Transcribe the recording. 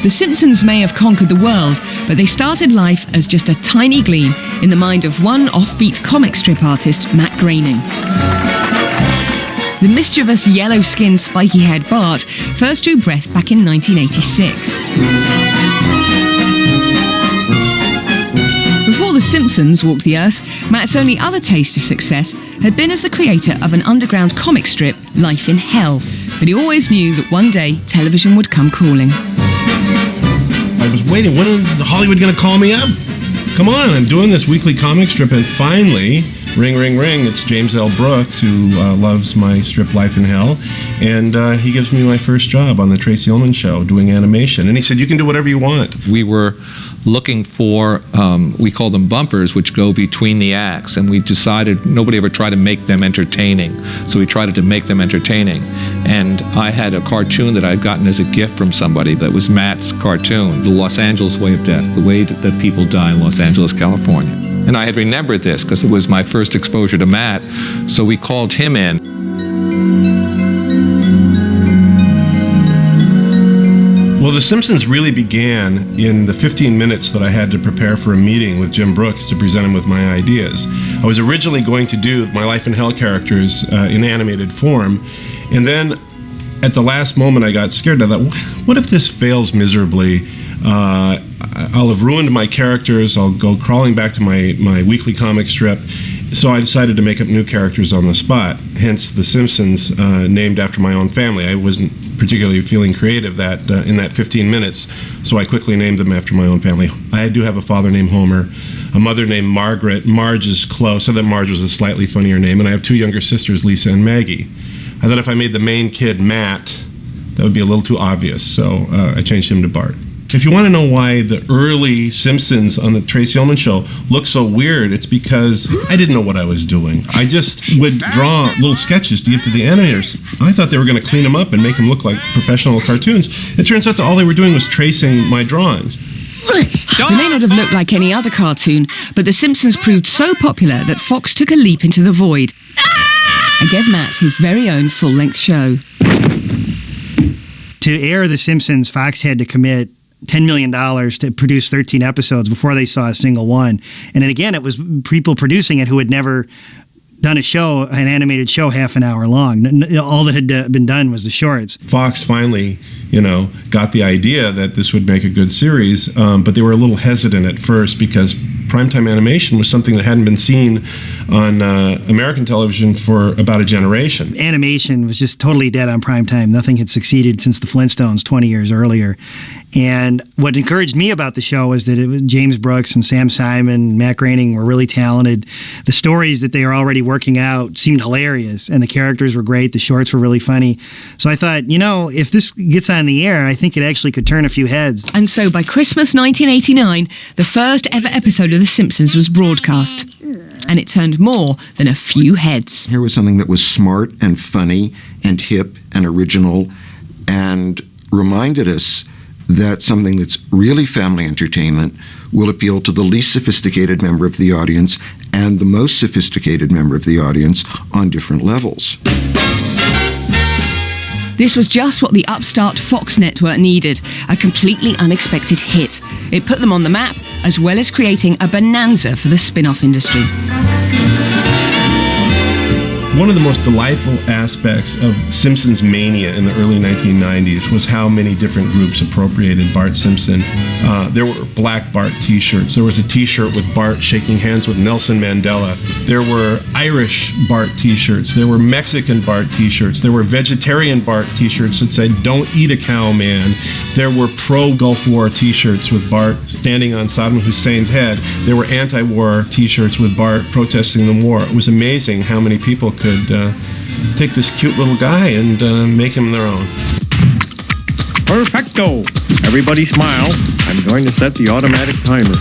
The Simpsons may have conquered the world, but they started life as just a tiny gleam in the mind of one offbeat comic strip artist, Matt Groening. The mischievous, yellow-skinned, spiky-haired Bart first drew breath back in 1986. Before The Simpsons walked the earth, Matt's only other taste of success had been as the creator of an underground comic strip, Life in Hell. But he always knew that one day television would come calling. I was waiting. When is Hollywood going to call me up? Come on, I'm doing this weekly comic strip, and finally, ring, ring, ring, it's James L. Brooks, who loves my strip Life in Hell, and he gives me my first job on the Tracey Ullman Show doing animation. And he said, you can do whatever you want. We were looking for, we call them bumpers, which go between the acts, and we decided nobody ever tried to make them entertaining, so we tried to make them entertaining. And I had a cartoon that I'd gotten as a gift from somebody that was Matt's cartoon, The Los Angeles Way of Death, the way that people die in Los Angeles, California. And I had remembered this because it was my first exposure to Matt, so we called him in. Well, The Simpsons really began in the 15 minutes that I had to prepare for a meeting with Jim Brooks to present him with my ideas. I was originally going to do my Life in Hell characters in animated form, and then at the last moment I got scared. I thought, what if this fails miserably? I'll have ruined my characters. I'll go crawling back to my weekly comic strip. So I decided to make up new characters on the spot, hence The Simpsons, named after my own family. I wasn't particularly feeling creative in that 15 minutes, so I quickly named them after my own family. I do have a father named Homer, a mother named Margaret. Marge is close. I thought Marge was a slightly funnier name, and I have two younger sisters, Lisa and Maggie. I thought if I made the main kid Matt, that would be a little too obvious, so I changed him to Bart. If you want to know why the early Simpsons on the Tracey Ullman Show look so weird, it's because I didn't know what I was doing. I just would draw little sketches to give to the animators. I thought they were going to clean them up and make them look like professional cartoons. It turns out that all they were doing was tracing my drawings. They may not have looked like any other cartoon, but The Simpsons proved so popular that Fox took a leap into the void and gave Matt his very own full-length show. To air The Simpsons, Fox had to commit $10 million to produce 13 episodes before they saw a single one. And then again, it was people producing it who had never done an animated show half an hour long. All that had been done was the shorts. Fox finally, got the idea that this would make a good series, but they were a little hesitant at first because primetime animation was something that hadn't been seen on American television for about a generation. Animation was just totally dead on primetime. Nothing had succeeded since the Flintstones 20 years earlier. And what encouraged me about the show was that James Brooks and Sam Simon, Matt Groening were really talented. The stories that they were already working out seemed hilarious, and the characters were great. The shorts were really funny. So I thought, if this gets on the air, I think it actually could turn a few heads. And so by Christmas 1989, the first ever episode of The Simpsons was broadcast. And it turned more than a few heads. Here was something that was smart and funny and hip and original and reminded us that something that's really family entertainment will appeal to the least sophisticated member of the audience and the most sophisticated member of the audience on different levels. This was just what the upstart Fox network needed, a completely unexpected hit. It put them on the map, as well as creating a bonanza for the spin-off industry. One of the most delightful aspects of Simpsons mania in the early 1990s was how many different groups appropriated Bart Simpson. There were black Bart t-shirts. There was a t-shirt with Bart shaking hands with Nelson Mandela. There were Irish Bart t-shirts. There were Mexican Bart t-shirts. There were vegetarian Bart t-shirts that said, "Don't eat a cow, man." There were pro-Gulf War t-shirts with Bart standing on Saddam Hussein's head. There were anti-war t-shirts with Bart protesting the war. It was amazing how many people could take this cute little guy and make him their own. Perfecto! Everybody smile. I'm going to set the automatic timer.